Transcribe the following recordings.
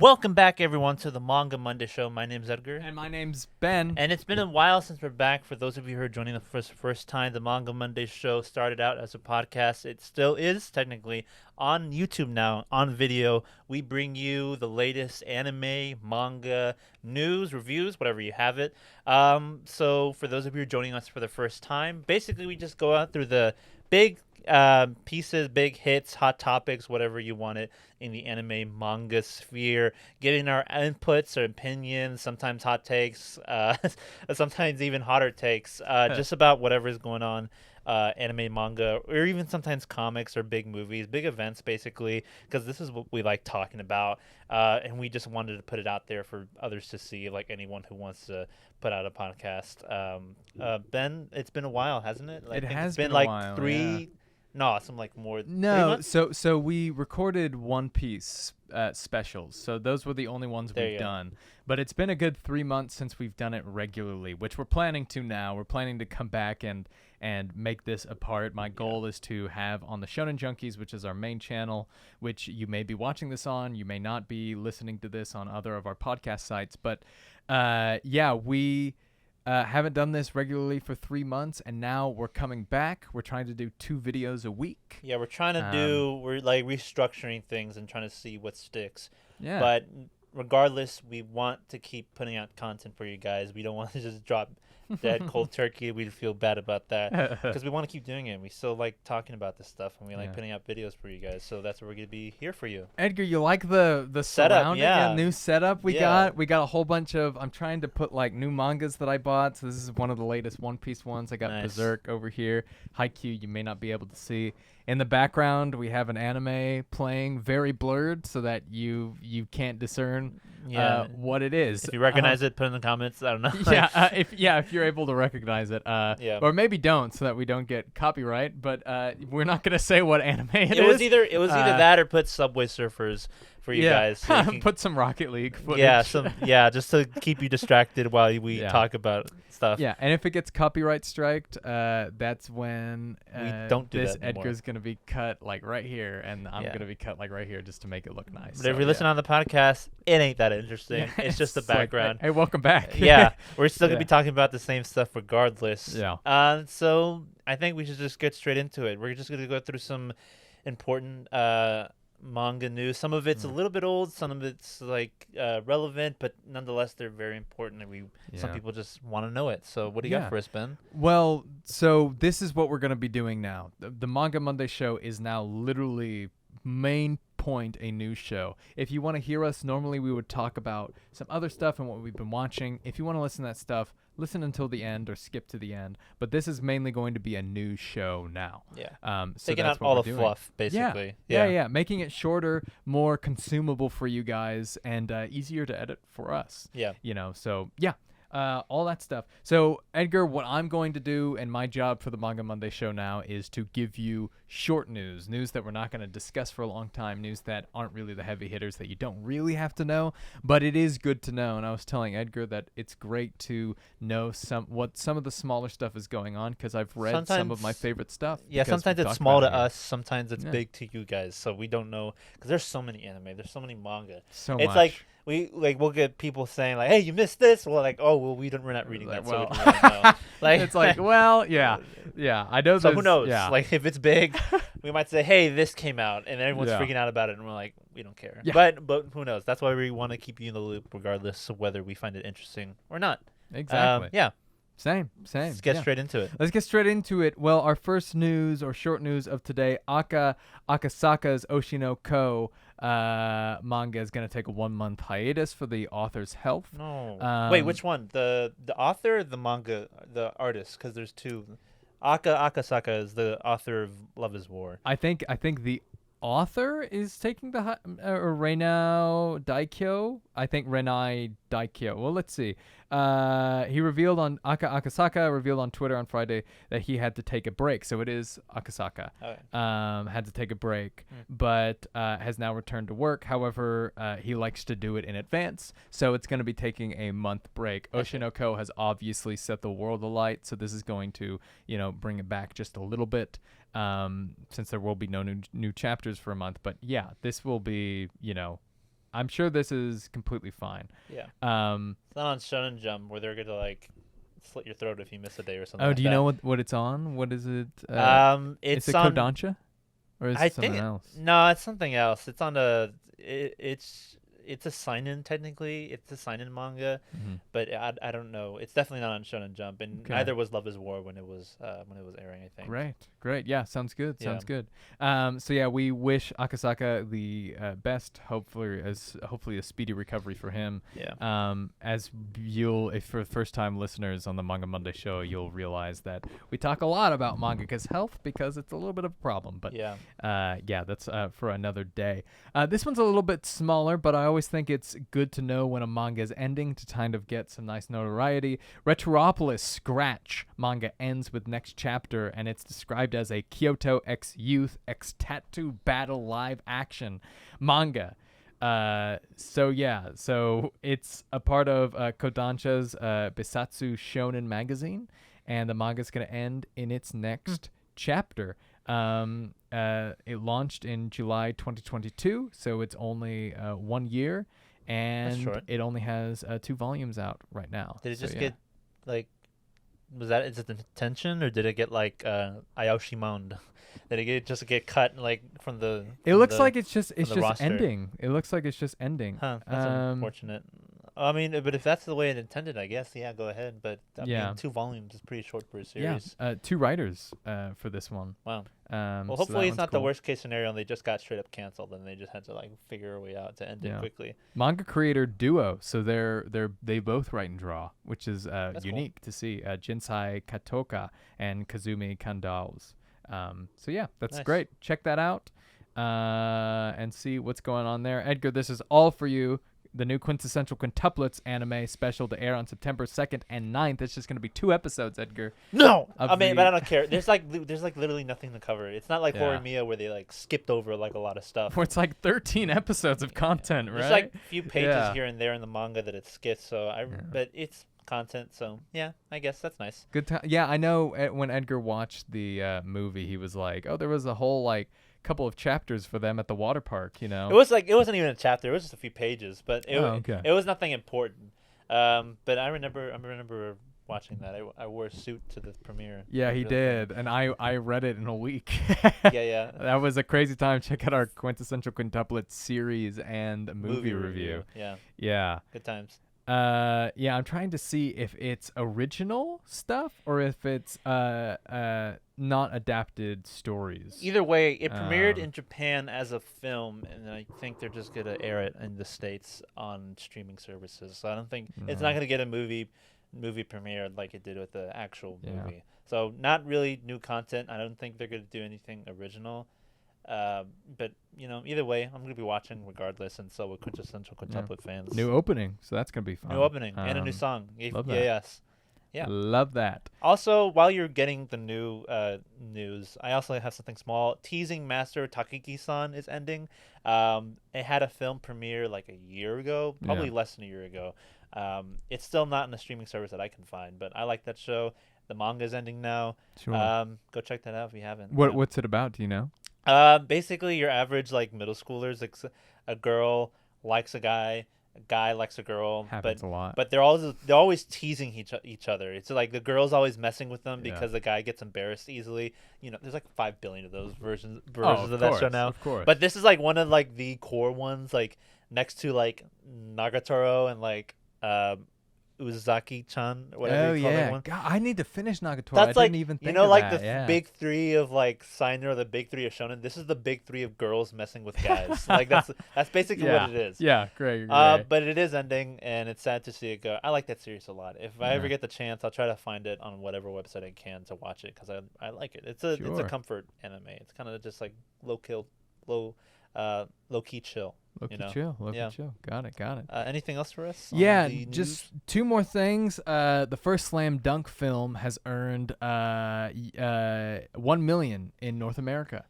Welcome back, everyone, to the Manga Monday show. My name's Edgar. And my name's Ben. And it's been a while since we're back. For those of you who are joining the first time, the Manga Monday show started out as a podcast. It still is, technically, on YouTube now, on video. We bring you the latest anime, manga, news, reviews, whatever you have it. So for those of you who are joining us for the first time, basically we just go out through the big pieces, big hits, hot topics, whatever you want it in the anime manga sphere, getting our inputs or opinions, sometimes hot takes, sometimes even hotter takes, just about whatever is going on, anime, manga, or even sometimes comics or big movies, big events, basically, because this is what we like talking about, and we just wanted to put it out there for others to see, like anyone who wants to put out a podcast. Ben, it's been a while, hasn't it? It has been been like a while, three. yeah. No, some like more. 3 No, months? so we recorded One Piece specials. So those were the only ones There we've you go. done. But it's been a good 3 months since we've done it regularly, which we're planning to now. We're planning to come back and make this a part. My goal is to have on the Shonen Junkies, which is our main channel, which you may be watching this on. You may not be listening to this on other of our podcast sites. But we haven't done this regularly for 3 months, and now we're coming back. We're trying to do 2 videos a week. Yeah, we're trying to we're like restructuring things and trying to see what sticks. Yeah. But regardless, we want to keep putting out content for you guys. We don't want to just drop dead cold turkey. We'd feel bad about that because we want to keep doing it. We still like talking about this stuff, and we like putting out videos for you guys. So that's what we're gonna be here for you. Edgar, you like the Setup, surrounding, yeah. New setup we Yeah. got? We got a whole bunch of. I'm trying to put like new mangas that I bought. So this is one of the latest One Piece ones. I got Nice. Berserk over here. Haikyuu, you may not be able to see. In the background, we have an anime playing, very blurred, so that you can't discern Yeah. what it is. If you recognize it, put it in the comments. I don't know. If you're able to recognize it, Yeah. or maybe don't, so that we don't get copyright. But we're not gonna say what anime it It was is. either that or put Subway Surfers for you guys. So you can- Put some Rocket League footage. just to keep you distracted while we Yeah. talk about stuff. Yeah, and if it gets copyright striked, that's when We don't do this that anymore. Edgar's gonna be cut like right here, and I'm Yeah. gonna be cut like right here just to make it look nice. But if you're listening on the podcast, it ain't that interesting. Yeah, It's just the it's like, background. hey, welcome back. Yeah, we're still gonna Yeah. be talking about the same stuff regardless. Yeah. So I think we should just get straight into it. We're just gonna go through some important manga news. Some of it's a little bit old, some of it's like relevant, but nonetheless they're very important, and some Yeah. people just want to know it. So what do you got for us, Ben? Well, so this is what we're going to be doing now. The Manga Monday show is now literally main point a news show. If you want to hear us, normally we would talk about some other stuff and what we've been watching. If you want to listen to that stuff, listen until the end or skip to the end. But this is mainly going to be a news show now. Yeah. So Taking that's out what all we're the doing. fluff, basically. Yeah. Making it shorter, more consumable for you guys, and easier to edit for us. Yeah. All that stuff. So, Edgar, what I'm going to do, and my job for the Manga Monday show now, is to give you short news that we're not going to discuss for a long time, news that aren't really the heavy hitters that you don't really have to know, but it is good to know. And I was telling Edgar that it's great to know what some of the smaller stuff is going on, because I've read some of my favorite stuff. Yeah, because sometimes we've it's talked small about to it here. us, sometimes it's big to you guys, so we don't know, because there's so many anime, there's so many manga. So it's much. like we'll get people saying like, "Hey, you missed this." Well, like, "Oh, well, we're not reading that, Well, so we don't really know." Like, it's like, well, yeah, I know. so who there's- knows? Yeah. Like, if it's big, we might say, "Hey, this came out," and everyone's Yeah. freaking out about it, and we're like, "We don't care." Yeah. But who knows? That's why we want to keep you in the loop, regardless of whether we find it interesting or not. Exactly. Yeah. Same. Let's get straight into it. Let's get straight into it. Well, our first news or short news of today, Akasaka's Oshi no Ko manga is going to take a 1-month hiatus for the author's health. No. Wait, which one? The author or the manga, the artist? Because there's two. Akasaka is the author of Love is War. I think the author is taking the or Reinao Daikyo. I think Renai Daikyo. Well, let's see. He revealed on Akasaka revealed on Twitter on Friday that he had to take a break. So it is Akasaka. Okay. Had to take a break, but has now returned to work. However, he likes to do it in advance, so it's going to be taking a month break. Okay. Oshinoko has obviously set the world alight, so this is going to, bring it back just a little bit, since there will be no new chapters for a month. But yeah, this will be, I'm sure this is completely fine. Yeah. Um, It's not on Shonen Jump where they're gonna like slit your throat if you miss a day or something. oh, like do you that. know what it's on? What is it? It's is it on. Kodansha? Or is I it something think else? no, it's something else. It's on a. It's a sign-in technically. It's a sign-in manga, Mhm. but I don't know. It's definitely not on Shonen Jump, and Okay. neither was Love Is War when it was airing. I think. Great. Yeah, sounds good. Yeah. Sounds good. So yeah, we wish Akasaka the best. Hopefully a speedy recovery for him. Yeah. As if for first-time listeners on the Manga Monday show, you'll realize that we talk a lot about mangaka's health because it's a little bit of a problem. But Yeah. that's for another day. This one's a little bit smaller, but I always think it's good to know when a manga is ending to kind of get some nice notoriety. Retropolis Scratch manga ends with next chapter, and it's described as a Kyoto X Youth X Tattoo Battle live action manga. So it's a part of Kodansha's Bisatsu Shonen magazine, and the manga's going to end in its next chapter. It launched in July 2022, so it's only 1 year, and it only has 2 volumes out right now. Did it just get like? Is it the intention, or did it get like Aoshi Mound? Did it just get cut like from the? It looks like it's just roster? ending. It looks like it's just ending. Huh? That's unfortunate. I mean, but if that's the way it intended, I guess go ahead. But I mean, 2 volumes is pretty short for a series. Yeah, 2 writers for this one. Wow. Well, well, hopefully it's not the worst case scenario, and they just got straight up canceled, and they just had to like figure a way out to end it quickly. Manga creator duo, so they both write and draw, which is unique to see. Jinsai Katoka and Kazumi Kandaos. So yeah, that's great. Check that out and see what's going on there. Edgar, this is all for you. The new Quintessential Quintuplets anime special to air on September 2nd and 9th. It's just going to be 2 episodes, Edgar. No! I mean, but I don't care. There's like literally nothing to cover. It's not like Horimiya where they like skipped over like a lot of stuff. Where it's like 13 episodes of content, right? There's like a few pages here and there in the manga that it skips, but it's content, so yeah, I guess that's nice. Good time. Yeah, I know when Edgar watched the movie, he was like, oh, there was a whole like couple of chapters for them at the water park, you know. It wasn't even a chapter, it was just a few pages, but it was nothing important. But I remember watching that. I wore a suit to the premiere. Yeah, he did, and I read it in a week. yeah. That was a crazy time. Check out our Quintessential Quintuplets series and movie review. Yeah. Good times. I'm trying to see if it's original stuff or if it's not adapted stories. Either way, it premiered in Japan as a film, and I think they're just gonna air it in the States on streaming services. So I don't think it's not gonna get a movie premiere like it did with the actual movie. So not really new content. I don't think they're gonna do anything original. But either way, I'm gonna be watching regardless, and so will Quintessential Quintuplet fans. New opening, so that's gonna be fun. New opening and a new song. Love that. Yes. Yeah. Love that. Also, while you're getting the new news, I also have something small. Teasing master Takagi-san is ending. It had a film premiere like a year ago, probably less than a year ago. It's still not in a streaming service that I can find, but I like that show. The manga is ending now. Sure. Go check that out if you haven't. What's it about? Do you know? Basically your average like middle schoolers, like a girl likes a guy likes a girl. Happens a lot. But they're always teasing each other. It's like the girl's always messing with them because the guy gets embarrassed easily. There's like 5 billion of those versions of that show now. Of course. But this is like one of like the core ones, like next to like Nagatoro and like Uzaki-chan, or whatever you call that one. God, I need to finish Nagatoro. That's I didn't even think of like the big 3 of like Seinen, or the big 3 of Shonen. This is the big 3 of girls messing with guys. Like that's basically what it is. Yeah, great. But it is ending, and it's sad to see it go. I like that series a lot. If I ever get the chance, I'll try to find it on whatever website I can to watch it, because I like it. It's a comfort anime. It's kind of just like low key chill. Low key chill. Got it. Anything else for us? Yeah, just 2 more things. The first Slam Dunk film has earned 1 million in North America.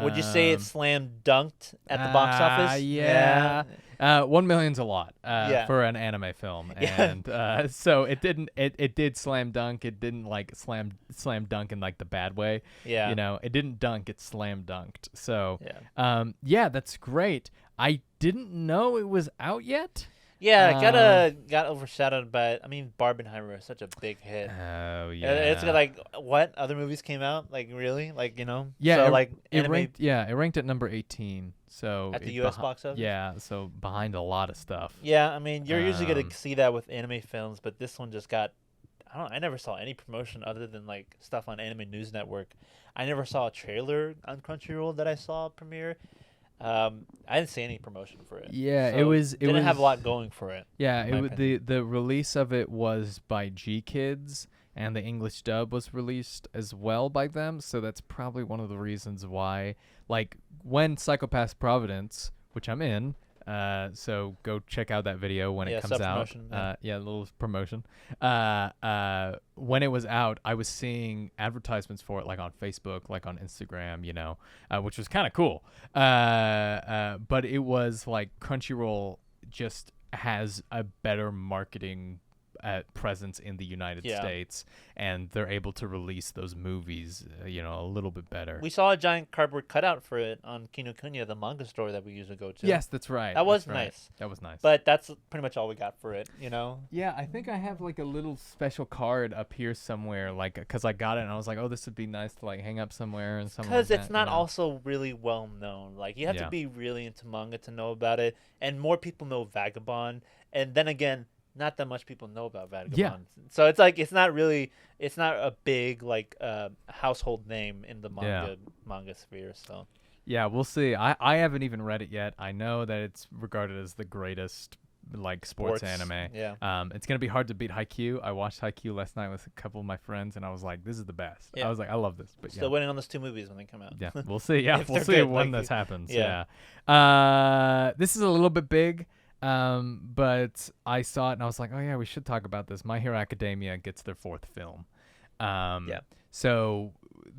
Would you say it slam dunked at the box office? Yeah. 1 million's a lot for an anime film, and so it didn't. It did slam dunk. It didn't like slam dunk in like the bad way. Yeah. It didn't dunk. It slam dunked. So that's great. I didn't know it was out yet. Yeah, it got overshadowed by. I mean, Barbenheimer is such a big hit. Oh It's yeah. like what other movies came out? Like really? Like Yeah, So like it anime ranked. Yeah, it ranked at number 18. So at the U.S. box office. yeah, so behind a lot of stuff. Yeah, I mean you're usually gonna Um, see that with anime films, but this one just got. I don't. I never saw any promotion other than like stuff on Anime News Network. I never saw a trailer on Crunchyroll that I saw premiere. I didn't see any promotion for it. yeah, So it didn't have a was. lot going for it. Yeah, In my opinion. the release of it was by G Kids, and the English dub was released as well by them. So that's probably one of the reasons why, like, when Psychopath Providence, which I'm in, so go check out that video when it Yeah, comes sub out. promotion. Yeah. Yeah, a little promotion. When it was out, I was seeing advertisements for it, like on Facebook, like on Instagram, which was kind of cool. But it was like Crunchyroll just has a better marketing presence in the United Yeah. States, and they're able to release those movies, a little bit better. We saw a giant cardboard cutout for it on Kinokuniya, the manga store that we usually go to. Yes, that's right. That was that's right. nice. That was nice. But that's pretty much all we got for it, yeah, I think I have like a little special card up here somewhere, like because I got it and I was like, oh, this would be nice to like hang up somewhere and something. Because like it's that, not also really well known. Like you have to Yeah. be really into manga to know about it, and more people know Vagabond. And then again, not that much people know about Vagabond. Yeah. So it's like it's not a big like household name in the manga sphere. So Yeah, we'll see. I haven't even read it yet. I know that it's regarded as the greatest like sports anime. Yeah. It's gonna be hard to beat Haikyuu. I watched Haikyuu last night with a couple of my friends, and I was like, "This is the best." Yeah. I was like, "I love this." But Still waiting on those 2 movies when they come out. yeah, we'll see. Yeah, If we'll they're see good, when like, this happens. yeah. This is a little bit big, but I saw it and I was like, "Oh yeah, we should talk about this." My Hero Academia gets their 4th film. Yeah. So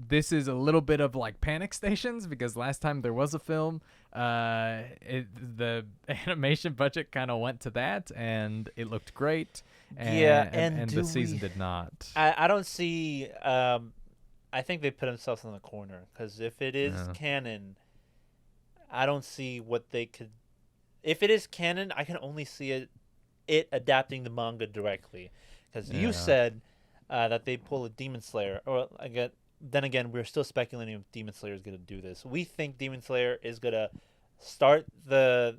this is a little bit of like panic stations because last time there was a film, the animation budget kind of went to that and it looked great. And the season did not. I don't see. I think they put themselves in the corner because if it is canon, I don't see what they could. If it is canon, I can only see it adapting the manga directly, because you said that they pull a Demon Slayer, or then again, we're still speculating if Demon Slayer is going to do this. We think Demon Slayer is going to start their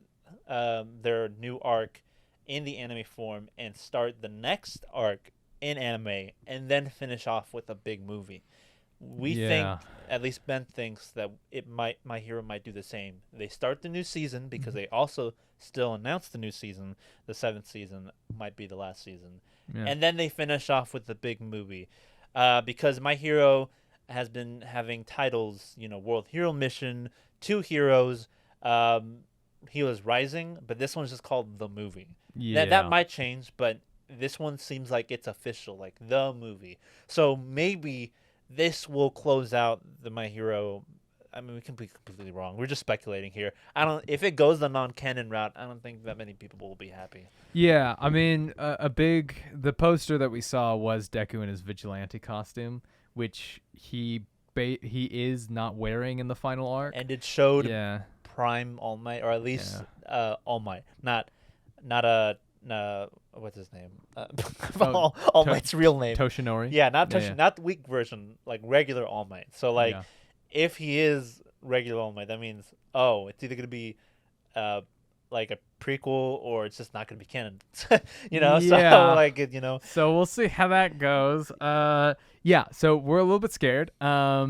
new arc in the anime form and start the next arc in anime, and then finish off with a big movie. We think, at least Ben thinks, that My Hero might do the same. They start the new season because they also still announce the new season. The 7th season might be the last season. Yeah. And then they finish off with the big movie. Because My Hero has been having titles, World Hero Mission, 2 Heroes, Heroes Rising, but this one's just called The Movie. Yeah. That might change, but this one seems like it's official, like The Movie. So maybe this will close out the My Hero. I mean, we can be completely wrong. We're just speculating here. If it goes the non-canon route, I don't think that many people will be happy. Yeah, I mean, the poster that we saw was Deku in his vigilante costume, which he is not wearing in the final arc. And it showed Yeah. Prime All Might, or at least All Might, not what's his name? All Might's real name. Toshinori. Yeah, not Yeah, yeah. not the weak version, like regular All Might. So like, Yeah. if he is regular All Might, that means it's either gonna be like a prequel or it's just not gonna be canon. Yeah. So like So we'll see how that goes. Yeah, so we're a little bit scared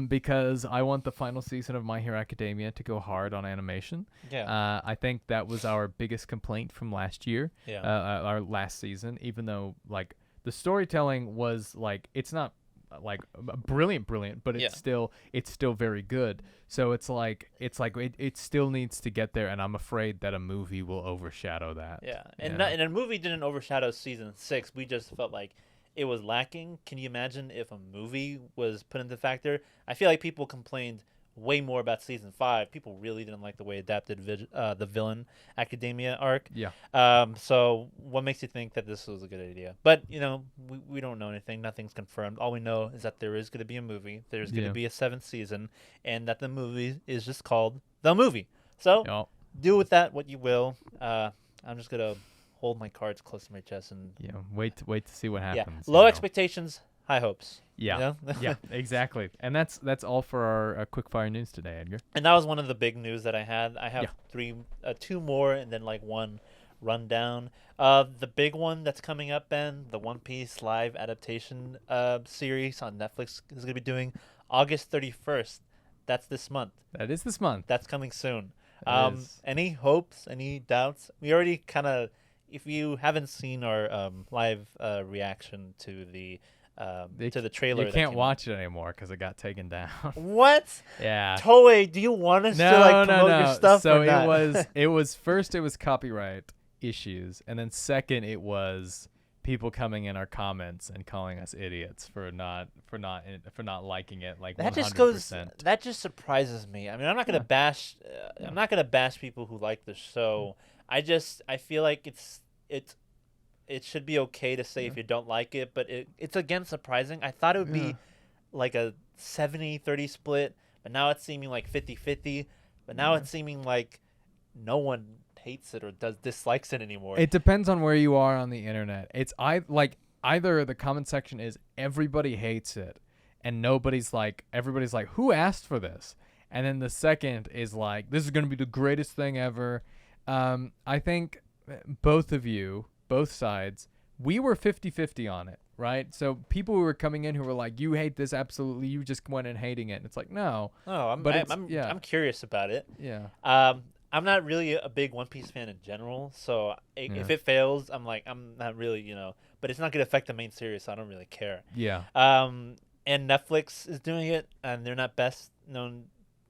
because I want the final season of My Hero Academia to go hard on animation. Yeah. I think that was our biggest complaint from last year, Yeah. our last season, even though like the storytelling was like, it's not like brilliant, but it's still very good. So it's like it still needs to get there, and I'm afraid that a movie will overshadow that. Yeah, and a movie didn't overshadow season 6. We just felt like it was lacking. Can you imagine if a movie was put into factor? I feel like people complained way more about season 5. People really didn't like the way it adapted the Villain Academia arc. Yeah. So what makes you think that this was a good idea? But we don't know anything. Nothing's confirmed. All we know is that there is going to be a movie. There's going to be a 7th season, and that the movie is just called The Movie. So do with that what you will. I'm just gonna hold my cards close to my chest and wait to see what happens. Low expectations, high hopes. Yeah, yeah, exactly. And that's all for our quickfire news today, Edgar. And that was one of the big news that I had. I have two more, and then like one rundown. The big one that's coming up, Ben, the One Piece live adaptation series on Netflix is gonna be doing August 31st. That's this month. That is this month. That's coming soon. It is. Any hopes? Any doubts? We already kind of, if you haven't seen our live reaction to the trailer, you can't watch it anymore because it got taken down. What? Yeah. Toei, do you want us to promote your stuff? So or not? it was first it was copyright issues, and then second it was people coming in our comments and calling us idiots for not liking it. Like that 100%. just goes. That just surprises me. I mean, I'm not gonna bash. I'm not gonna bash people who like the show. I feel like it should be okay to say if you don't like it, but it's again surprising. I thought it would be like a 70-30 split, but now it's seeming like 50-50. But now it's seeming like no one hates it or dislikes it anymore. It depends on where you are on the internet. It's either the comment section is everybody hates it, and everybody's like, who asked for this? And then the second is like, this is going to be the greatest thing ever. I think both sides, we were 50-50 on it, right? So people who were coming in who were like, you hate this, absolutely, you just went in hating it. And it's like, no. Oh, I'm curious about it. Yeah. I'm not really a big One Piece fan in general, so if it fails, I'm not really, but it's not going to affect the main series, so I don't really care. Yeah. And Netflix is doing it, and they're not best known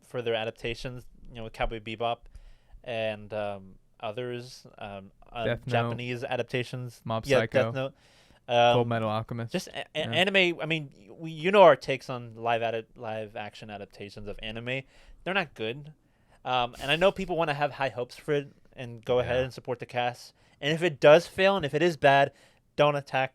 for their adaptations, with Cowboy Bebop and others, Japanese adaptations. Mob Psycho. Death Note. Full Metal Alchemist. Just anime. I mean, our takes on live action adaptations of anime. They're not good. And I know people want to have high hopes for it and go ahead and support the cast. And if it does fail and if it is bad, don't attack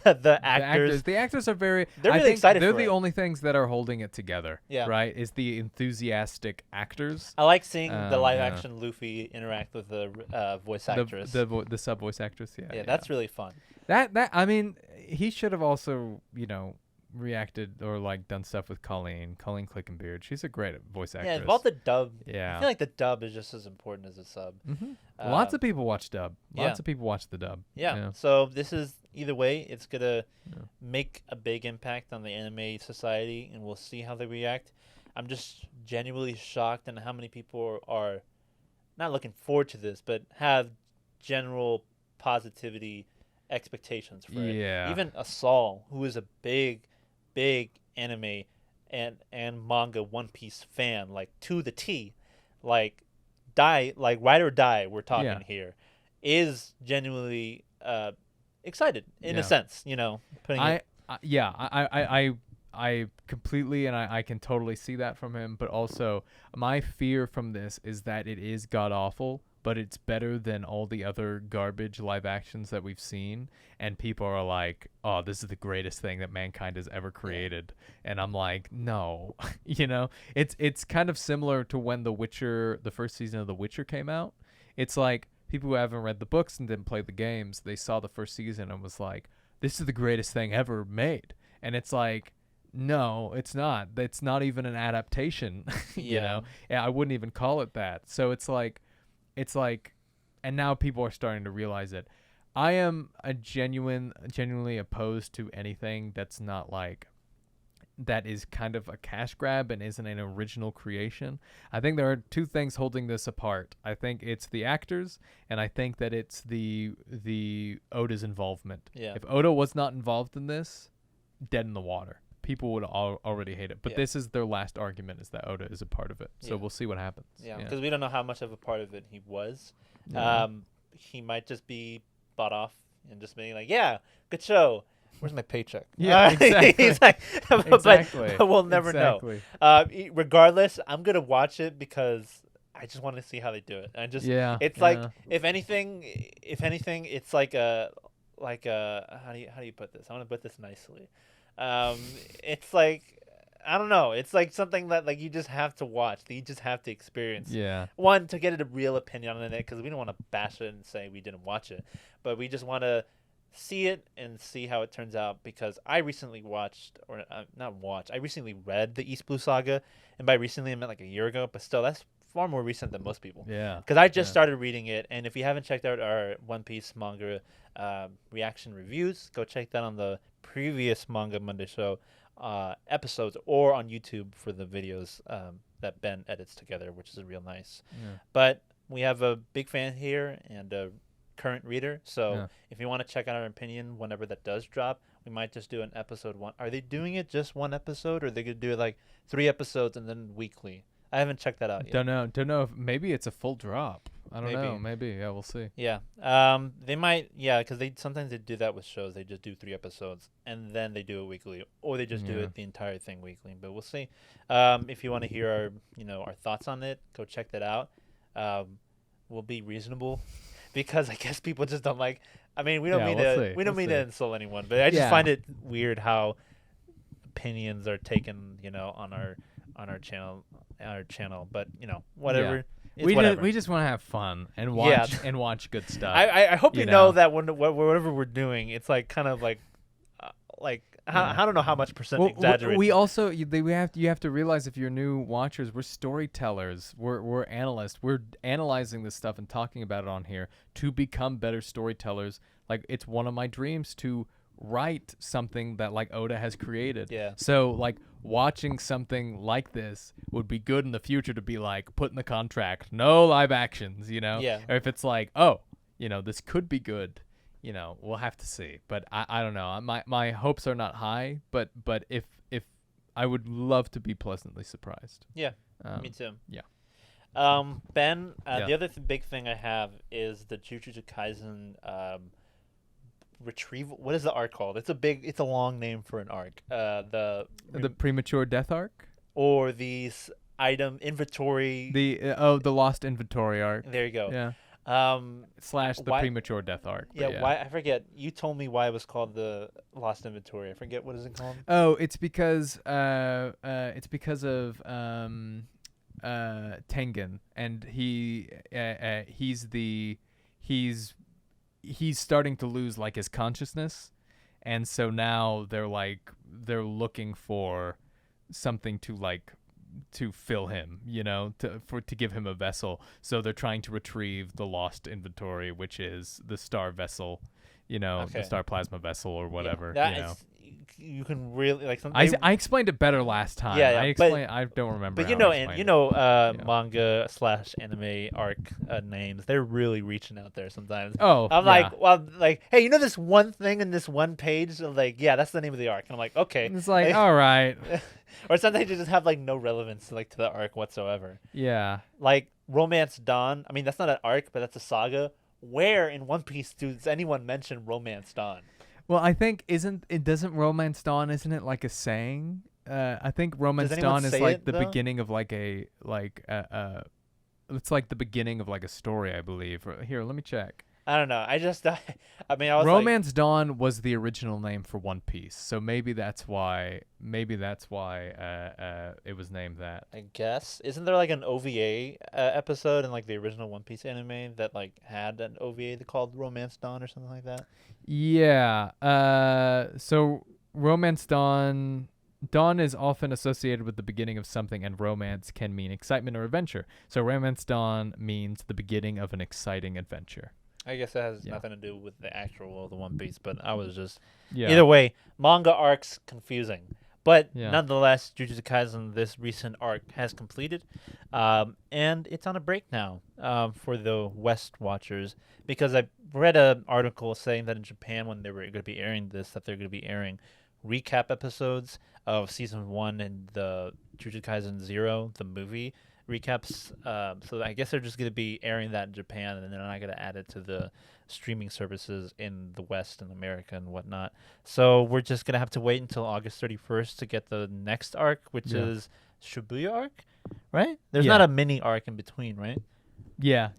the actors. The actors are they're really excited they're for the it. only things that are holding it together. Yeah. Right? Is the enthusiastic actors. I like seeing the live action Luffy interact with the voice actress. The sub voice actress. Yeah. That's really fun. That I mean, he should have also, reacted or done stuff with Colleen Clickenbeard. She's a great voice actress. Yeah, about the dub. Yeah. I feel like the dub is just as important as the sub. Mm-hmm. Lots of people watch dub. Lots of people watch the dub. Yeah. So this is either way, it's gonna make a big impact on the anime society, and we'll see how they react. I'm just genuinely shocked at how many people are not looking forward to this, but have general positivity expectations for it. Yeah. Even Asal, who is a big anime and manga One Piece fan, to the T, ride or die, we're talking here, is genuinely excited in a sense, I completely and I can totally see that from him, but also my fear from this is that it is god awful, but it's better than all the other garbage live actions that we've seen, and people are like, oh, this is the greatest thing that mankind has ever created. And I'm like, no. It's kind of similar to when the first season of The Witcher came out. It's like people who haven't read the books and didn't play the games, they saw the first season and was like, this is the greatest thing ever made. And it's like, no, it's not. It's not even an adaptation. Yeah, I wouldn't even call it that. So it's like, and now people are starting to realize it. I am genuinely opposed to anything that's not that is kind of a cash grab and isn't an original creation. I think there are two things holding this apart. I think it's the actors, and I think that it's the Oda's involvement. Yeah. If Oda was not involved in this, dead in the water. People would already hate it. But this is their last argument, is that Oda is a part of it. So we'll see what happens. Yeah, because we don't know how much of a part of it he was. He might just be bought off and just being like, yeah, good show. Where's my paycheck? Yeah, exactly. He's like, exactly. But we'll never know. Regardless, I'm going to watch it because I just want to see how they do it. It's like, if anything, it's like a how do you put this? I want to put this nicely. It's like I don't know. It's like something that like you just have to watch. That you just have to experience. Yeah. One, to get a real opinion on it, because we don't want to bash it and say we didn't watch it, but we just want to see it and see how it turns out. Because I recently watched, or not watched, I recently read the East Blue Saga, and by recently I meant like a year ago. But still, that's far more recent than most people. Yeah. Because I just started reading it, and if you haven't checked out our One Piece manga reaction reviews, go check that on the previous Manga Monday show episodes, or on YouTube for the videos that Ben edits together, which is real nice. Yeah. But we have a big fan here and a current reader, so Yeah. if you want to check out our opinion whenever that does drop, we might just do an episode one. Are they doing it just one episode, or are they gonna do it like 3 episodes and then weekly? I haven't checked that out yet. Don't know if maybe it's a full drop. I don't know. Maybe. Yeah, we'll see. Yeah. They might. Yeah, because they sometimes they do that with shows. They just do 3 episodes and then they do it weekly, or they just do it the entire thing weekly. But we'll see. If you want to hear our thoughts on it, go check that out. We'll be reasonable, because I guess people just don't like. I mean, we don't mean to insult anyone, but I just find it weird how opinions are taken, on our channel. But whatever. Yeah. Whatever. We just want to have fun and watch good stuff. I hope you know that whatever we're doing, it's like kind of like I don't know how much percent exaggerate. We also you have to realize, if you're new watchers, we're storytellers. We're analysts. We're analyzing this stuff and talking about it on here to become better storytellers. Like, it's one of my dreams to write something that like Oda has created. Yeah. So like watching something like this would be good in the future, to be like, put in the contract, no live actions, Yeah. Or if it's like, this could be good, we'll have to see. But I don't know. My hopes are not high, but if I would love to be pleasantly surprised. Yeah. Me too. Yeah. Ben, the other big thing I have is the Jujutsu Kaisen retrieval. What is the arc called? It's a long name for an arc. The premature death arc, or these item inventory. The lost inventory arc. There you go. Yeah. Slash the premature death arc. Yeah. Why? I forget. You told me why it was called the lost inventory. I forget, what is it called. Oh, it's because of Tengen, and he's starting to lose like his consciousness, and so now they're looking for something to fill him, to give him a vessel. So they're trying to retrieve the lost inventory, which is the star vessel, the star plasma vessel or whatever. Yeah, you can really like something. I explained it better last time. Yeah, I don't remember. But manga / anime arc names, they're really reaching out there sometimes. Oh, I'm like, hey, this one thing in this one page? Like, yeah, that's the name of the arc. And I'm like, okay. It's like, all right. Or sometimes they just have like no relevance to the arc whatsoever. Yeah. Like Romance Dawn. I mean, that's not an arc, but that's a saga. Where in One Piece does anyone mention Romance Dawn? Well, I think doesn't Romance Dawn, isn't it like a saying? I think Romance Dawn is like the beginning of it's like the beginning of like a story, I believe. Here, let me check. I don't know. I was Romance Dawn was the original name for One Piece, so maybe that's why it was named that. I guess. Isn't there like an OVA episode in like the original One Piece anime that like had an OVA called Romance Dawn or something like that? Yeah. So Romance Dawn is often associated with the beginning of something, and romance can mean excitement or adventure. So Romance Dawn means the beginning of an exciting adventure. I guess that has nothing to do with the actual world of One Piece, but I was just... Either way, manga arcs confusing. But nonetheless, Jujutsu Kaisen, this recent arc, has completed. And it's on a break now for the West watchers. Because I read an article saying that in Japan, when they were going to be airing this, that they're going to be airing recap episodes of Season 1 and the Jujutsu Kaisen 0, the movie recaps. So I guess they're just going to be airing that in Japan, and they're not going to add it to the streaming services in the West and America and whatnot. So we're just going to have to wait until August 31st to get the next arc, which is Shibuya arc, right? There's not a mini arc in between, right? Yeah.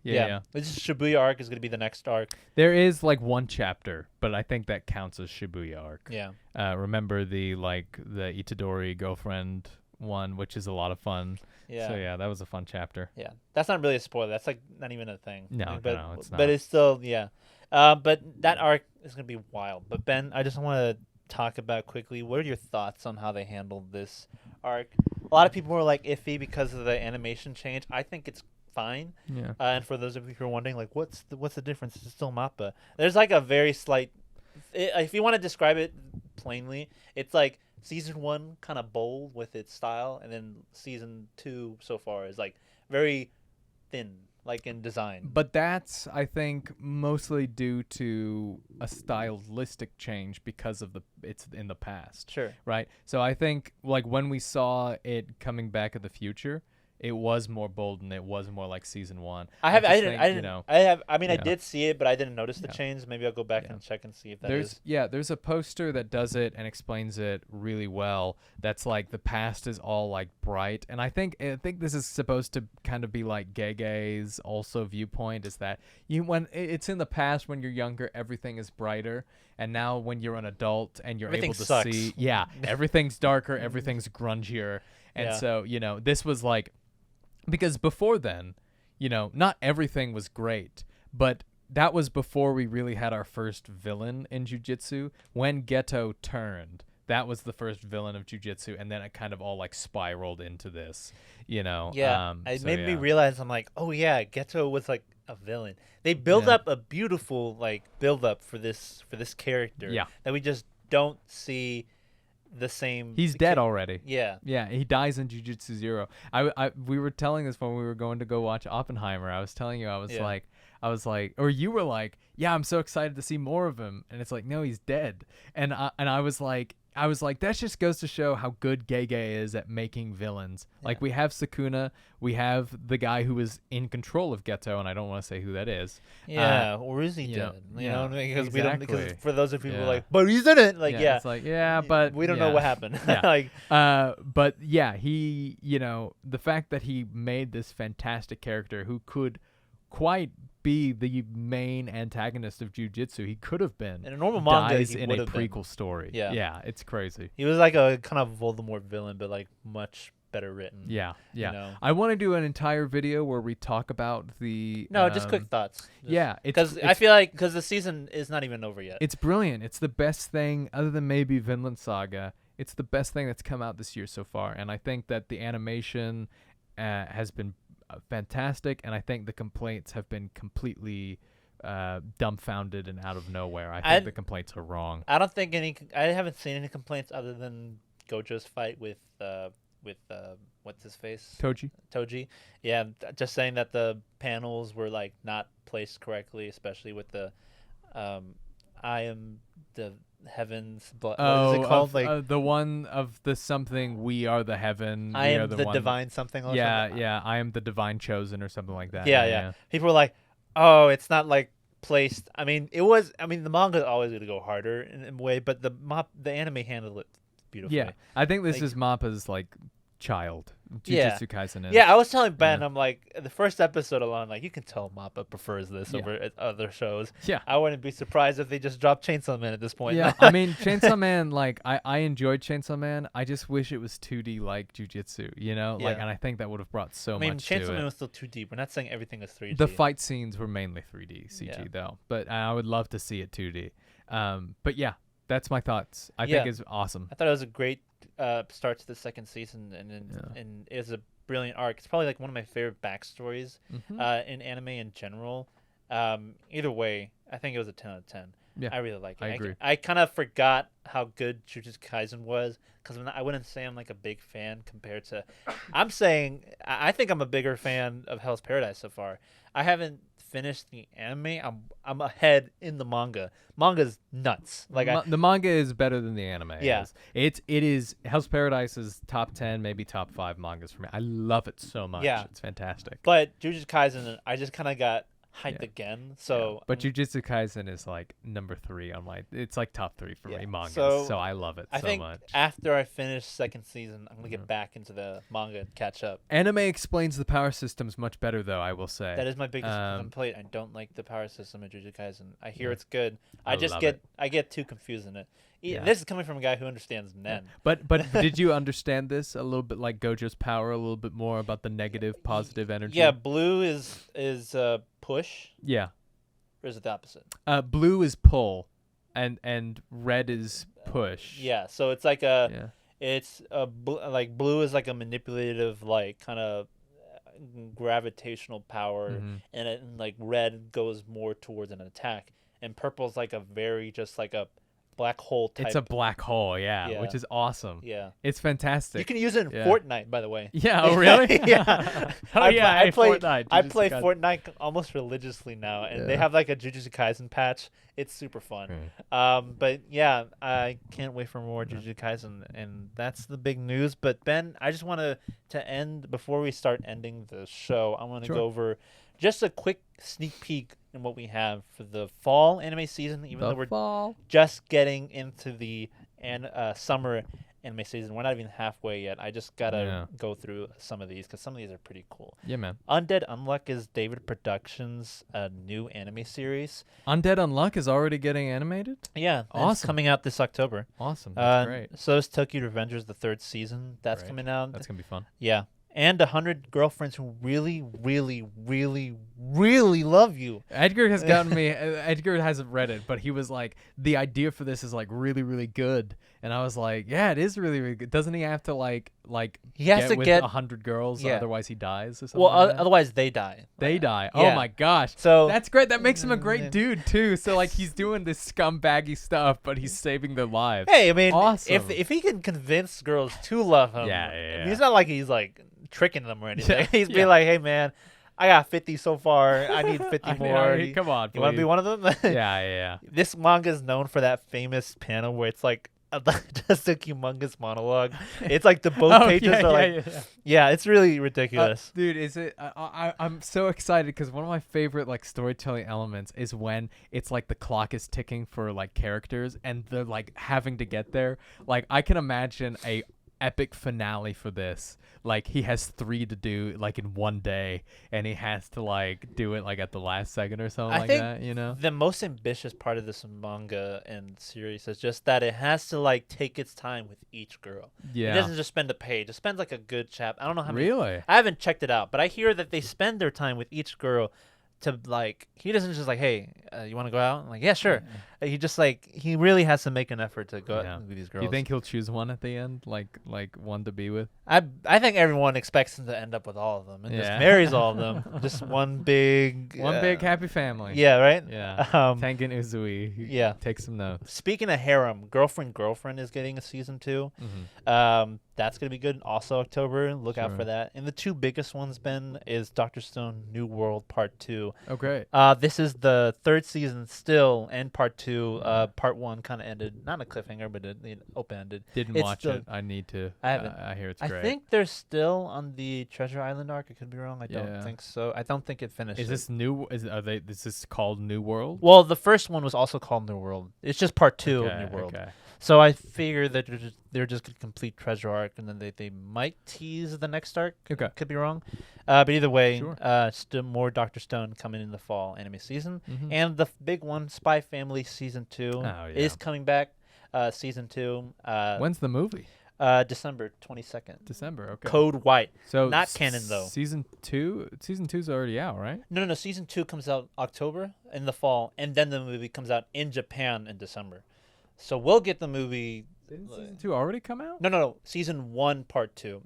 This Shibuya arc is gonna be the next arc. There is like one chapter, but I think that counts as Shibuya arc. Yeah. Remember the Itadori girlfriend one, which is a lot of fun. Yeah. So yeah, that was a fun chapter. Yeah. That's not really a spoiler. That's like not even a thing. No, but, no, it's not. But it's still but that arc is gonna be wild. But Ben, I just want to talk about quickly. What are your thoughts on how they handled this arc? A lot of people were like iffy because of the animation change. I think it's fine. Yeah. And for those of you who are wondering, like, what's the difference? It's still Mappa. There's like a very slight. If you want to describe it plainly, it's like season 1 kind of bold with its style, and then season 2 so far is like very thin, like in design. But that's, I think, mostly due to a stylistic change because of it's in the past. Sure. Right? So I think, like, when we saw it coming back in the future, it was more bold and it was more like season 1. I did see it, but I didn't notice the change. Maybe I'll go back and check and see if is. Yeah, there's a poster that does it and explains it really well. That's like the past is all like bright, and I think this is supposed to kind of be like Gege's also viewpoint, is that when it's in the past when you're younger, everything is brighter, and now when you're an adult and you're Everything able to sucks. see, everything's darker, everything's grungier, and so this was like. Because before then, not everything was great, but that was before we really had our first villain in Jujutsu. When Geto turned, that was the first villain of Jujutsu, and then it kind of all like spiraled into this, Yeah, it made me realize, I'm like, oh yeah, Geto was like a villain. They build up a beautiful like build up for this character that we just don't see. The same. He's dead already. Yeah. Yeah, he dies in Jujutsu Zero. We were telling this when we were going to go watch Oppenheimer. I was telling you, I was like, or you were like, yeah, I'm so excited to see more of him, and it's like, no, he's dead. And I was like, that just goes to show how good Gege is at making villains. Yeah. Like, we have Sukuna, we have the guy who is in control of Geto, and I don't want to say who that is. Yeah, or is he dead? You know, because exactly. we don't. Because for those of you who are like, but he's in it. Like, it's like, but we don't know what happened. like, but yeah, he, the fact that he made this fantastic character who could quite be the main antagonist of Jujutsu. He could have been. In a normal manga, dies he in would a have prequel been. story. Yeah. Yeah, it's crazy. He was like a kind of Voldemort villain, but like much better written. Yeah. know? I want to do an entire video where we talk about the. No, just quick thoughts. Because I feel like the season is not even over yet. It's brilliant. It's the best thing, other than maybe Vinland Saga. It's the best thing that's come out this year so far, and I think that the animation has been fantastic, and I think the complaints have been completely dumbfounded and out of nowhere. I think the complaints are wrong. I don't think I haven't seen any complaints other than Gojo's fight with what's his face? Toji. Yeah, just saying that the panels were like not placed correctly, especially with the I am the heavens, but what is it called? The one of the something, we are the heaven. I am the divine something. Or something. I am the divine chosen or something like that. Yeah. People were like, oh, it's not like placed. I mean, the manga is always going to go harder in a way, but the anime handled it beautifully. Yeah, I think this is Mappa's like child. Jujutsu Kaisen is. Yeah, I was telling Ben, I'm like, the first episode alone, like, you can tell Mappa prefers this over other shows. Yeah. I wouldn't be surprised if they just dropped Chainsaw Man at this point. Yeah, I mean, Chainsaw Man, like, I enjoyed Chainsaw Man. I just wish it was 2D like Jujutsu, Like, and I think that would have brought so much to it. Chainsaw Man was still 2D. We're not saying everything is 3D. The fight scenes were mainly 3D CG, though. But I would love to see it 2D. But yeah, that's my thoughts. I think it's awesome. I thought it was a great start to the second season, and it was a brilliant arc. It's probably like one of my favorite backstories in anime in general. Either way, I think it was a 10 out of 10. Yeah, I really like it. I agree. I kind of forgot how good Jujutsu Kaisen was, because I wouldn't say I'm like a big fan compared to. I'm saying I think I'm a bigger fan of Hell's Paradise so far. I haven't finished the anime. I'm ahead in the manga. Manga's nuts. Like the manga is better than the anime. Yeah, it is. Hell's Paradise is top 10, maybe top 5 mangas for me. I love it so much. Yeah, it's fantastic. But Jujutsu Kaisen, I just kind of got hyped Yeah. again. So, but Jujutsu Kaisen is like number 3 on my. It's like top 3 for me mangas. So, So I love it I so think much. after I finish second season, I'm gonna get back into the manga and catch up. Anime explains the power systems much better, though. I will say That is my biggest complaint. I don't like the power system in Jujutsu Kaisen. I hear Yeah. it's good. I love I get too confused in it. Yeah. This is coming from a guy who understands Nen. But did you understand this a little bit, like Gojo's power, a little bit more about the negative, positive energy? Yeah, blue is push, Yeah. or is it the opposite? Blue is pull, and red is push. Yeah, so it's like Yeah. it's like blue is like a manipulative, like kind of gravitational power, Mhm. and like red goes more towards an attack, and purple's like a very just like a black hole type. It's a black hole, yeah, Yeah. which is awesome. Yeah. It's fantastic. You can use it in Yeah. Fortnite, by the way. Yeah, oh really? Yeah. I play Fortnite. I Jujutsu play Kaisen. Fortnite almost religiously now, and they Yeah. have like a Jujutsu Kaisen patch. It's super fun. But yeah, I can't wait for more Jujutsu Kaisen, and that's the big news. But Ben, I just want to end before we start ending the show. I want to Sure. go over just a quick sneak peek in what we have for the fall anime season. Even though we're fall. just getting into the summer anime season, we're not even halfway yet. I just gotta go through some of these because some of these are pretty cool. Yeah, man. Undead Unluck is David Productions' new anime series. Undead Unluck is already getting animated? Yeah, and it's Awesome. coming out this October. Awesome. That's great. So is Tokyo Revengers, the 3rd season. That's Great. coming out. That's going to be fun. Yeah. And 100 Girlfriends Who Really, Really, Really, Really Love You. Edgar has gotten me. Edgar hasn't read it, but he was like, the idea for this is like really, really good. And I was like, yeah, it is really, really good. Doesn't he have to like He has to with get 100 girls, Yeah. otherwise he dies or something? Well, like that? otherwise they die. They die. Yeah. Oh my gosh. So That's great. That makes him a great dude too. So like he's doing this scumbaggy stuff, but he's saving their lives. hey, I mean, Awesome. if he can convince girls to love him, Yeah. he's not like he's like tricking them or anything. Yeah, He's yeah. being like, hey man, I got 50 so far. I need 50 I more. mean, come on, You want to be please. one of them? Yeah. This manga is known for that famous panel where it's like just a humongous monologue. It's like the both pages are like, yeah, it's really ridiculous. Dude, is it? I'm so excited because one of my favorite like storytelling elements is when it's like the clock is ticking for like characters and they're like having to get there. Like I can imagine a epic finale for this. Like he has 3 to do like in one day, and he has to like do it like at the last second or something I like think that. You know? The most ambitious part of this manga and series is just that it has to like take its time with each girl. Yeah. It doesn't just spend a page. It spends like a good chapter. I don't know how many. Really? I haven't checked it out, but I hear that they spend their time with each girl to like. He doesn't just like, hey, you want to go out? I'm like, yeah, sure. He just like he really has to make an effort to go out with these girls. Do you think he'll choose one at the end, like one to be with? I think everyone expects him to end up with all of them and just Yeah. marries all of them. Just one big Big happy family. Yeah, right. Yeah. Tengen Uzui. Yeah. Take some notes. Speaking of harem, Girlfriend is getting a season 2. That's gonna be good. Also October. Look out Sure. for that. And the 2 biggest ones, Ben, is Dr. Stone New World Part 2. Oh, great. This is the 3rd season still, and Part 2. Part 1 kind of ended, not a cliffhanger, but it open ended. Didn't It's watch still- it. I need to. I haven't. I hear it's I great. think they're still on the Treasure Island arc. I could be wrong. I don't Yeah. think so. I don't think it finished. Is this new? Is this called New World? Well, the first one was also called New World. It's just Part 2 of New World. Okay. So I figure that they're just gonna complete Treasure arc, and then they might tease the next arc. Okay. Could be wrong. But either way, Sure. still more Dr. Stone coming in the fall anime season. Mhm. And the big one, Spy Family season 2, Oh, yeah. is coming back. Season 2. When's the movie? December 22nd. December. Okay. Code White. So not canon, though. Season 2. Season 2's already out, right? No. Season 2 comes out October in the fall, and then the movie comes out in Japan in December. So we'll get the movie. Didn't season 2 already come out? No. Season 1, Part 2.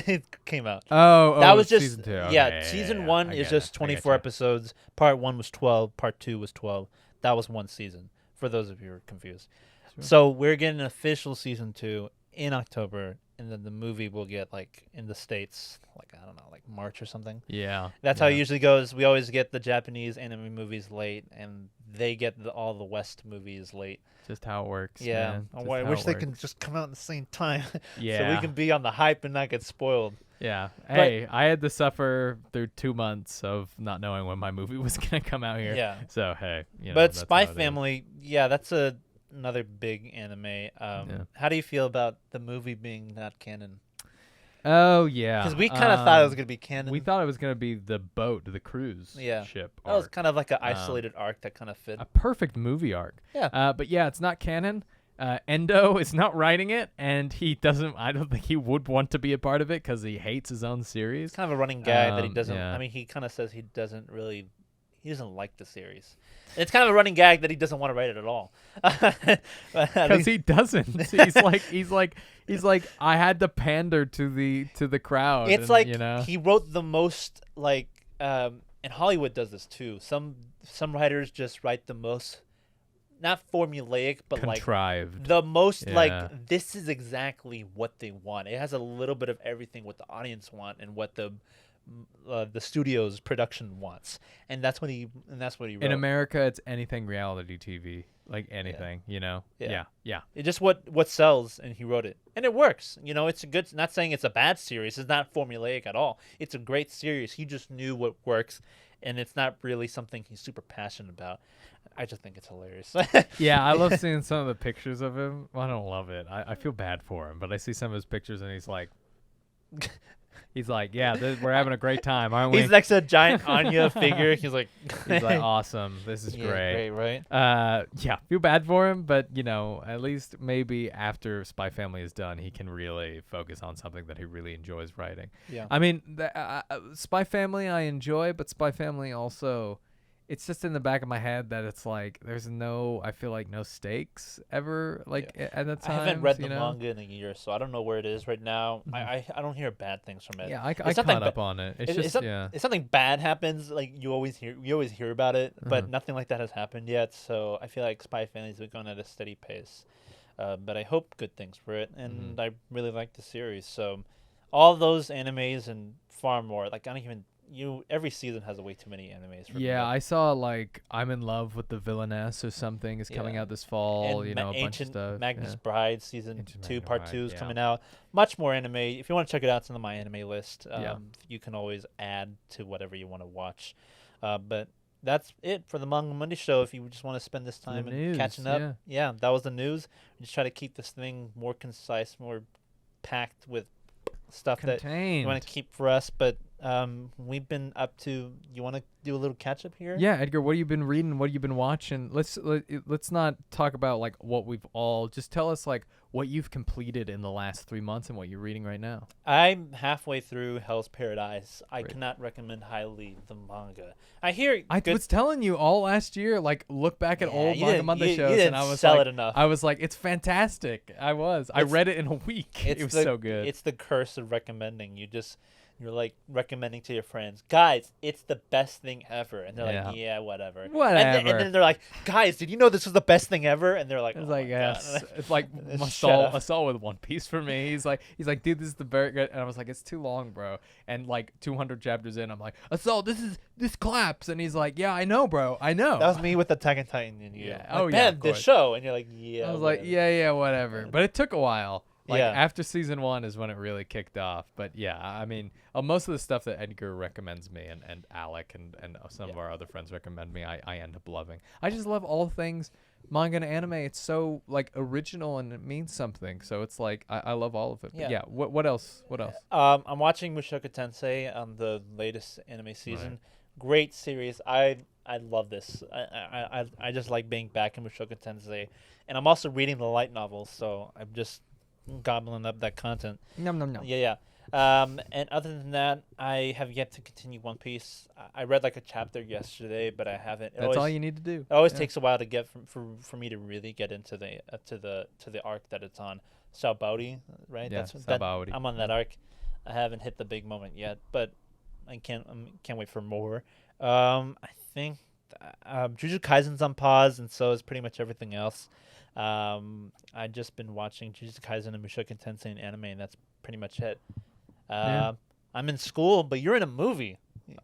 It came out. Oh, That was just season 2. yeah. Okay, Season yeah. 1 I is get just it. I 24 getcha. episodes. Part 1 was 12. Part 2 was 12. That was one season. For those of you who are confused. Sure. So we're getting an official season 2 in October, and then the movie will get like in the States, like I don't know, like March or something. Yeah. That's how it usually goes. We always get the Japanese anime movies late, and they get all the West movies late. Just how it works. Yeah, man. Just I how wish it they works. can just come out at the same time, so Yeah. we can be on the hype and not get spoiled. Yeah. Hey, I had to suffer through 2 months of not knowing when my movie was gonna come out here. Yeah. So hey, you know, But that's Spy how it is. Family, that's another big anime. How do you feel about the movie being not canon? Oh yeah. Because we kind of thought it was gonna be canon. We thought it was gonna be the boat, the cruise Yeah. ship. That was arc. kind of like an isolated arc that kind of fit. A perfect movie arc. Yeah. But yeah, it's not canon. Endo is not writing it, and he doesn't. I don't think he would want to be a part of it because he hates his own series. It's kind of a running gag that he doesn't. Yeah. I mean, he kind of says he doesn't like the series. It's kind of a running gag that he doesn't want to write it at all. Because he doesn't. He's like I had to pander to the crowd. It's and, like you know? he wrote the most and Hollywood does this too. Some writers just write the most, not formulaic, but contrived. like the most Yeah. like this is exactly what they want. It has a little bit of everything what the audience want and what the studio's production wants, and that's what he wrote. In America, it's anything reality TV, like anything, you know. Yeah. Yeah. It's just what sells, and he wrote it, and it works. You know, it's a good. Not saying it's a bad series. It's not formulaic at all. It's a great series. He just knew what works, and it's not really something he's super passionate about. I just think it's hilarious. Yeah, I love seeing some of the pictures of him. Well, I don't love it. I feel bad for him, but I see some of his pictures, and he's like, yeah, we're having a great time, aren't we? He's next to a giant Anya figure. He's like, awesome. This is great. Great, right? Yeah, feel bad for him, but you know, at least maybe after Spy Family is done, he can really focus on something that he really enjoys writing. Yeah. I mean, Spy Family I enjoy, but Spy Family also, it's just in the back of my head that it's like there's I feel like no stakes ever at the time. I haven't read the manga in a year, so I don't know where it is right now. I don't hear bad things from it. Yeah, I caught up on it. If something bad happens, like you always hear about it, but nothing like that has happened yet. So I feel like Spy Family's been going at a steady pace. But I hope good things for it, and I really like the series. So all those animes and far more. Like I don't even. Every season has way too many animes. For me. I saw like I'm in Love with the Villainess or something is coming out this fall. And a bunch of stuff. Magnus Bride season Ancient 2, Magnus part Bride, 2 is coming out. Much more anime. If you want to check it out, it's on my anime list. You can always add to whatever you want to watch. But that's it for the Manga Monday show. If you just want to spend this time and catching up, that was the news. We just try to keep this thing more concise, more packed with stuff Contained. that you want to keep for us. But we've been up to. You want to do a little catch up here? Yeah, Edgar, what have you been reading? What have you been watching? Let's not talk about like what we've all. Just tell us like what you've completed in the last 3 months and what you're reading right now. I'm halfway through Hell's Paradise. I cannot recommend highly the manga. I was telling you all last year, like look back at old Manga Monday shows, you and I was sell like, it enough. I was like, it's fantastic. I read it in a week. It was so good. It's the curse of recommending. You're like recommending to your friends, guys, it's the best thing ever, and they're like, yeah, whatever. And then they're like, guys, did you know this was the best thing ever? And they're like, it's oh like, my yes, God. it's like Assault with One Piece for me. He's like, dude, this is the very good, and I was like, it's too long, bro. And like 200 chapters in, I'm like, Assault, this claps, and he's like, yeah, I know, bro, I know. That was me with Attack on Titan and you. Yeah. Like, man, this show, and you're like, yeah. I was whatever. like, yeah, whatever. But it took a while. Like Yeah. after season 1 is when it really kicked off. But yeah, I mean, most of the stuff that Edgar recommends me and Alec and some of our other friends recommend me, I end up loving. I just love all things manga and anime. It's so like original and it means something. So it's like I love all of it. But yeah. What else? I'm watching Mushoku Tensei on the latest anime season. Right. Great series. I love this. I just like being back in Mushoku Tensei, and I'm also reading the light novels. So I'm just gobbling up that content. No. Yeah. And other than that, I have yet to continue One Piece. I read like a chapter yesterday, but I haven't. That's all you need to do. It always takes a while to get for me to really get into the to the arc that it's on. Sabaody, right? Yeah, Sabaody. I'm on that arc. I haven't hit the big moment yet, but I can't wait for more. I think Jujutsu Kaisen's on pause, and so is pretty much everything else. I just been watching Jujutsu Kaisen and Mushoku Tensei in anime, and that's pretty much it. I'm in school, but you're in a movie.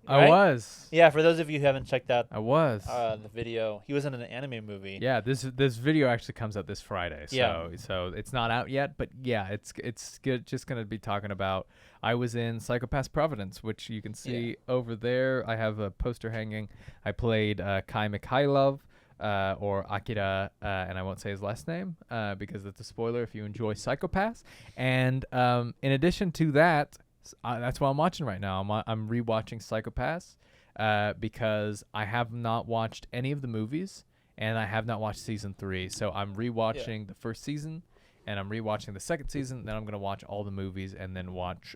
I right? was. Yeah, for those of you who haven't checked out I was. the video, he was in an anime movie. Yeah, this video actually comes out this Friday, Yeah. so it's not out yet, but yeah, it's good. Just gonna be talking about. I was in Psychopath Providence, which you can see over there. I have a poster hanging. I played Kai Mikhailov, or Akira, and I won't say his last name because it's a spoiler if you enjoy Psychopaths. And in addition to that, that's what I'm watching right now. I'm rewatching Psychopaths. Because I have not watched any of the movies, and I have not watched season 3. So I'm rewatching the first season, and I'm rewatching the second season. Then I'm gonna watch all the movies, and then watch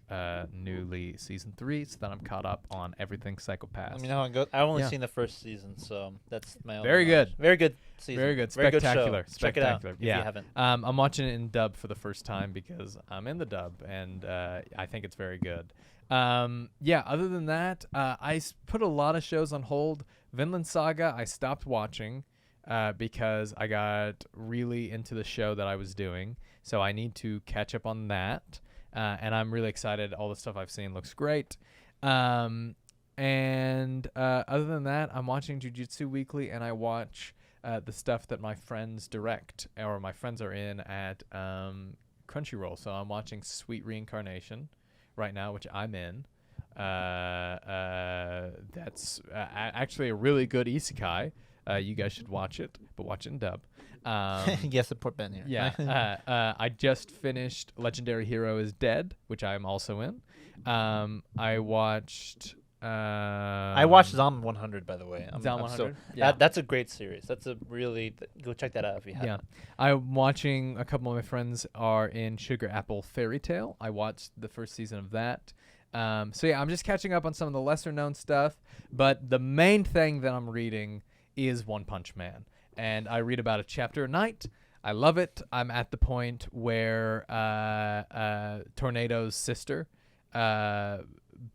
newly season 3, so that I'm caught up on everything Psychopaths. Let me know how it goes. I've only seen the first season, so that's my own. Very good. Very good season. Very good. Very Spectacular. good show. Check it out if yeah. you haven't. I'm watching it in dub for the first time because I'm in the dub, and I think it's very good. Other than that, I put a lot of shows on hold. Vinland Saga, I stopped watching because I got really into the show that I was doing. So I need to catch up on that. And I'm really excited. All the stuff I've seen looks great. Other than that, I'm watching Jujutsu Weekly, and I watch the stuff that my friends direct or my friends are in at Crunchyroll. So I'm watching Sweet Reincarnation right now, which I'm in. That's actually a really good isekai. You guys should watch it, but watch it in dub. Yes, support Ben here. Yeah. I just finished Legendary Hero is Dead, which I'm also in. I watched Zom 100, by the way. Zom 100? So Yeah. that's a great series. That's a really go check that out if you haven't. Yeah. I'm watching, a couple of my friends are in Sugar Apple Fairy Tale. I watched the first season of that. I'm just catching up on some of the lesser known stuff, but the main thing that I'm reading is One Punch Man. And I read about a chapter a night. I love it. I'm at the point where Tornado's sister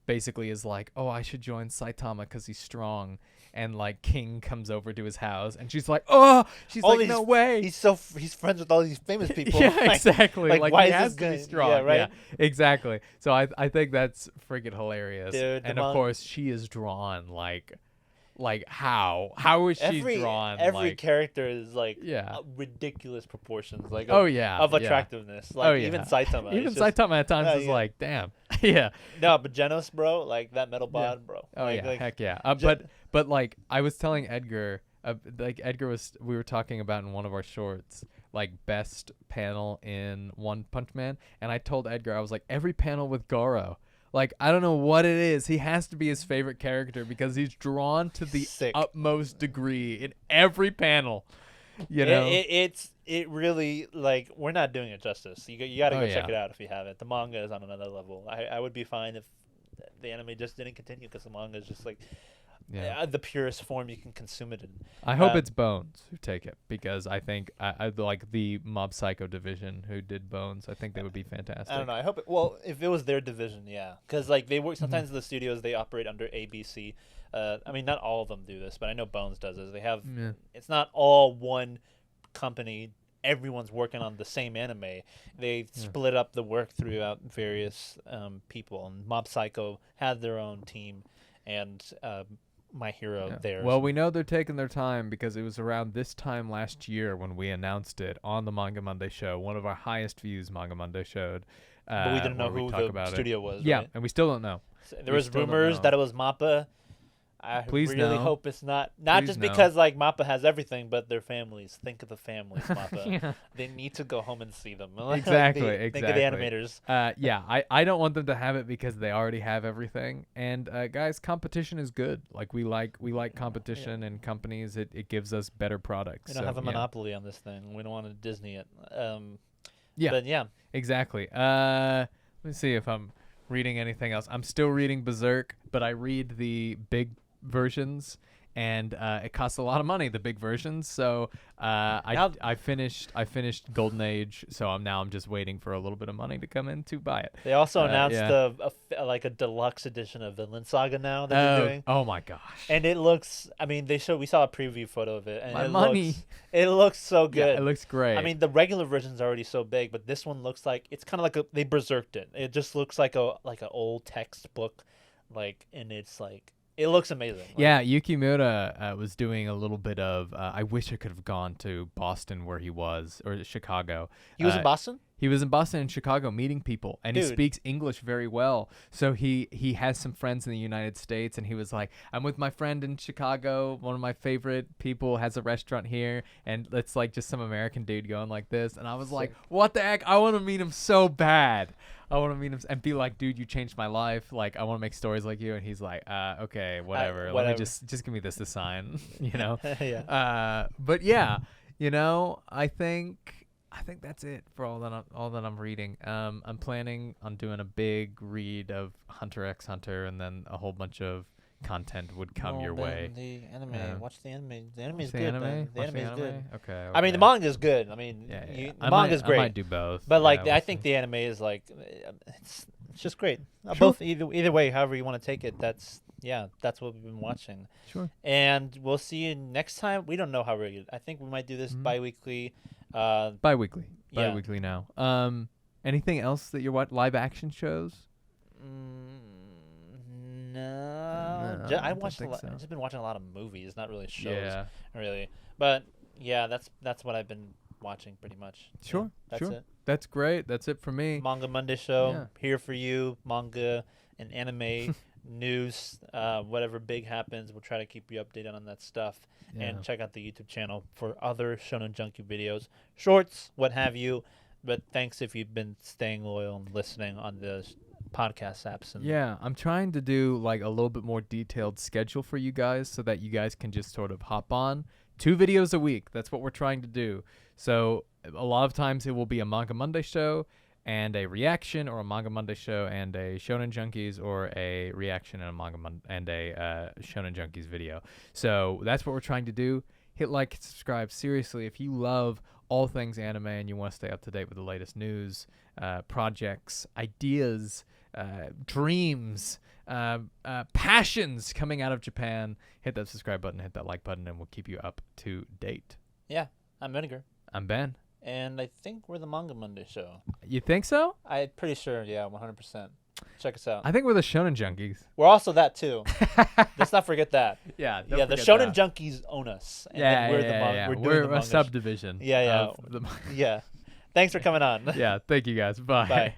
basically is like, oh, I should join Saitama because he's strong. And like King comes over to his house, and she's like, oh, no way. He's friends with all these famous people. Yeah, exactly. Like why he is has this to be guy? strong. Yeah, right. Yeah, exactly. So I think that's freaking hilarious. Dude, and of course, she is drawn like how is she drawn? Every like, character is like Yeah. Ridiculous proportions. Like Oh, of, yeah, of yeah. attractiveness. Oh, Like yeah. even Saitama. Even it's just- Saitama at times is yeah. like, damn. Yeah. No, but Genos, bro, like that metal bod, bro. Oh like, yeah, like, heck yeah. Gen- But like I was telling Edgar, we were talking about in one of our shorts, like best panel in One Punch Man, and I told Edgar, I was like, every panel with Goro. Like, I don't know what it is. He has to be his favorite character because he's drawn to the Sick. utmost degree in every panel. You know? It really, like, we're not doing it justice. You got to Oh, go check yeah. it out if you haven't. The manga is on another level. I would be fine if the anime just didn't continue because the manga is just like the purest form you can consume it in. I hope it's Bones who take it because I think I like the Mob Psycho division who did Bones. I think they would be fantastic. I don't know. I hope if it was their division, yeah, because like they work sometimes the studios they operate under ABC. I mean, not all of them do this, but I know Bones does this. They have it's not all one company. Everyone's working on the same anime. They split up the work throughout various people. And Mob Psycho had their own team, and My Hero theirs. Well, we know they're taking their time because it was around this time last year when we announced it on the Manga Monday show, one of our highest views Manga Monday showed. But we didn't know who the studio was. Yeah, right? and we still don't know. So there was rumors that it was Mappa. I Please really no. hope it's not Please just no. because like Mappa has everything, but their families. Think of the families, Mappa. Yeah. They need to go home and see them. Exactly, Think of the animators. I don't want them to have it because they already have everything. And guys, competition is good. Like we like competition and companies. It gives us better products. We don't have a monopoly on this thing. We don't want to Disney it. But yeah, exactly. Let me see if I'm reading anything else. I'm still reading Berserk, but I read the big versions, and it costs a lot of money, the big versions. So I finished Golden Age, so I'm just waiting for a little bit of money to come in to buy it. They also announced a deluxe edition of Vinland Saga now that they're doing. Oh my gosh! And it looks. I mean, we saw a preview photo of it, and it looks so good. Yeah, it looks great. I mean, the regular version's already so big, but this one looks like it's kind of like they berserked it. It just looks like an old textbook like, and it's like it looks amazing. Like, Yeah, Yuki Mura was doing a little bit of. I wish I could have gone to Boston where he was, or Chicago. he was in Boston. He was in Boston and Chicago meeting people, and he Dude. speaks English very well. So he has some friends in the United States, and he was like, I'm with my friend in Chicago. One of my favorite people has a restaurant here, and it's like just some American dude going like this. And I was like, what the heck? I want to meet him so bad. I want to meet him and be like, dude, you changed my life. Like, I want to make stories like you. And he's like, okay, whatever. Let me just give me this to sign, you know? Yeah. But yeah, you know, I think that's it for all that I'm reading. I'm planning on doing a big read of Hunter x Hunter, and then a whole bunch of content would come your way. The anime. Watch the anime. The anime is The good. anime? Man. The Watch anime is good. Okay. I mean, the manga is good. I mean, Yeah. the manga is great. I might do both. But like, we'll I think see. the anime is like, it's just great. Sure. Both either way, however you want to take it. That's what we've been watching. Sure. And we'll see you next time. We don't know how we're. I think we might do this bi-weekly. Bi-weekly Yeah. now. Anything else that you're live action shows? No. I I don't watched a think lot. so. I've just been watching a lot of movies, not really shows. Yeah. Really. But yeah, that's what I've been watching pretty much. Sure. Yeah, that's sure. it. That's great. That's it for me. Manga Monday show Yeah. here for you. Manga and anime news, whatever big happens, we'll try to keep you updated on that stuff. Yeah. And check out the YouTube channel for other Shonen Junkie videos, shorts, what have you. But thanks if you've been staying loyal and listening on the podcast apps. And Yeah, I'm trying to do like a little bit more detailed schedule for you guys so that you guys can just sort of hop on 2 videos a week. That's what we're trying to do. So a lot of times it will be a Manga Monday show and a reaction, or a Manga Monday show and a Shonen Junkies, or a reaction and a Shonen Junkies video. So that's what we're trying to do. Hit like, subscribe. Seriously, if you love all things anime and you want to stay up to date with the latest news, projects, ideas, dreams, passions coming out of Japan, hit that subscribe button, hit that like button, and we'll keep you up to date. Yeah, I'm Edgar. I'm Ben. And I think we're the Manga Monday show. You think so? I'm pretty sure, yeah, 100%. Check us out. I think we're the Shonen Junkies. We're also that, too. Let's not forget that. Yeah, Yeah, the Shonen Junkies own us. And then we're yeah. We're doing We're the a manga subdivision. Yeah. of the Yeah. Thanks for coming on. Yeah, thank you guys. Bye. Bye.